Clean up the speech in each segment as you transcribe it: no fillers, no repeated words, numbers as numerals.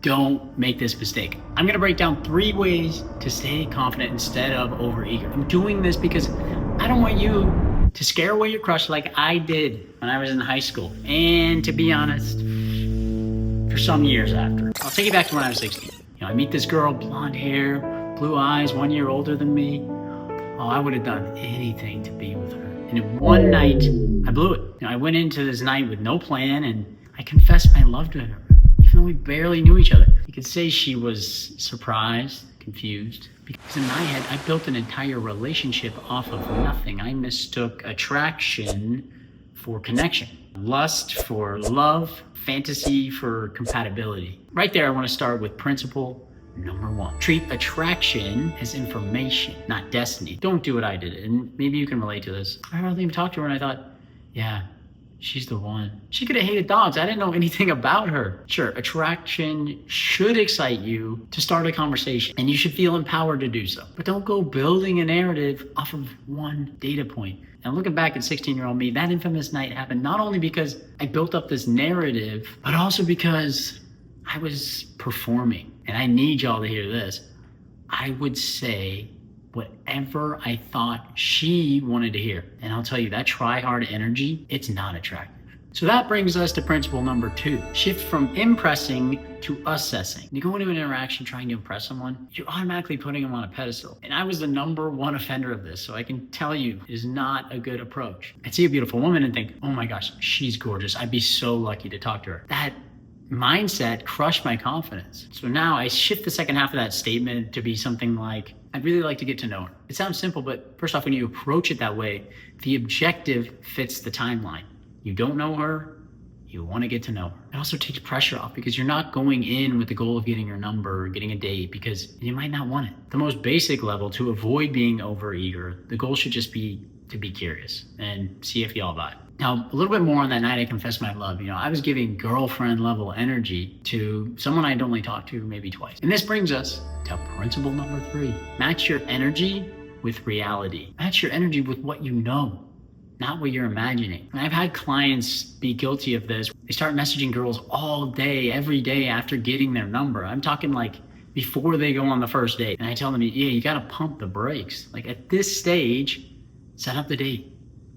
Don't make this mistake. I'm gonna break down 3 ways to stay confident instead of overeager. I'm doing this because I don't want you to scare away your crush like I did when I was in high school. And to be honest, for some years after. I'll take you back to when I was 16. I meet this girl, blonde hair, blue eyes, 1 year older than me. Oh, I would have done anything to be with her. And in one night, I blew it. I went into this night with no plan and I confessed my love to her. Even though we barely knew each other. You could say she was surprised, confused, because in my head, I built an entire relationship off of nothing. I mistook attraction for connection, lust for love, fantasy for compatibility. Right there, I want to start with principle number 1. Treat attraction as information, not destiny. Don't do what I did, and maybe you can relate to this. I hardly even talked to her and I thought, yeah, she's the one. She could have hated dogs. I didn't know anything about her. Sure, attraction should excite you to start a conversation, and you should feel empowered to do so. But don't go building a narrative off of one data point. And looking back at 16-year-old me, that infamous night happened not only because I built up this narrative, but also because I was performing. And I need y'all to hear this. I would say whatever I thought she wanted to hear. And I'll tell you, that try-hard energy, it's not attractive. So that brings us to principle number 2. Shift from impressing to assessing. When you go into an interaction trying to impress someone, you're automatically putting them on a pedestal. And I was the number 1 offender of this, so I can tell you it is not a good approach. I'd see a beautiful woman and think, oh my gosh, she's gorgeous. I'd be so lucky to talk to her. That mindset crushed my confidence. So now I shift the second half of that statement to be something like, I'd really like to get to know her. It sounds simple, but first off, when you approach it that way, the objective fits the timeline. You don't know her, you want to get to know her. It also takes pressure off because you're not going in with the goal of getting her number or getting a date because you might not want it. The most basic level, to avoid being overeager, the goal should just be to be curious and see if y'all vibe. Now, a little bit more on that night I confessed my love. I was giving girlfriend level energy to someone I'd only talked to maybe twice. And this brings us to principle number 3. Match your energy with reality. Match your energy with what you know, not what you're imagining. And I've had clients be guilty of this. They start messaging girls all day, every day after getting their number. I'm talking like before they go on the first date. And I tell them, yeah, you gotta pump the brakes. Like at this stage, set up the date.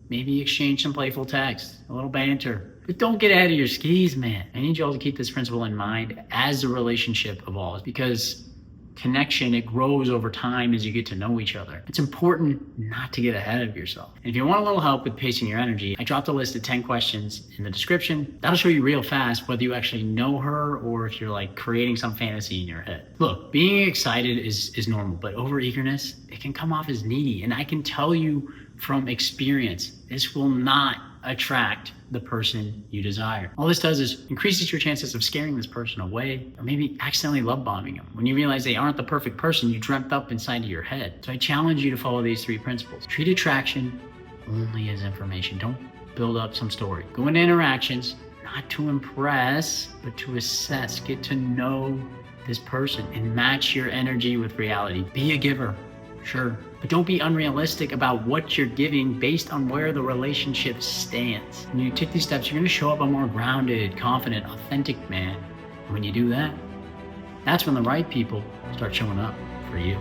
Maybe exchange some playful text, a little banter. But don't get ahead of your skis, man. I need you all to keep this principle in mind as the relationship evolves, because connection, it grows over time as you get to know each other. It's important not to get ahead of yourself. And if you want a little help with pacing your energy, I dropped a list of 10 questions in the description. That'll show you real fast whether you actually know her or if you're like creating some fantasy in your head. Look, being excited is normal, but overeagerness, it can come off as needy. And I can tell you from experience, this will not attract the person you desire. All this does is increases your chances of scaring this person away or maybe accidentally love bombing them. When you realize they aren't the perfect person you dreamt up inside of your head. So I challenge you to follow these 3 principles. Treat attraction only as information. Don't build up some story. Go into interactions, not to impress, but to assess, get to know this person and match your energy with reality. Be a giver. Sure, but don't be unrealistic about what you're giving based on where the relationship stands. When you take these steps, you're gonna show up a more grounded, confident, authentic man. And when you do that, that's when the right people start showing up for you.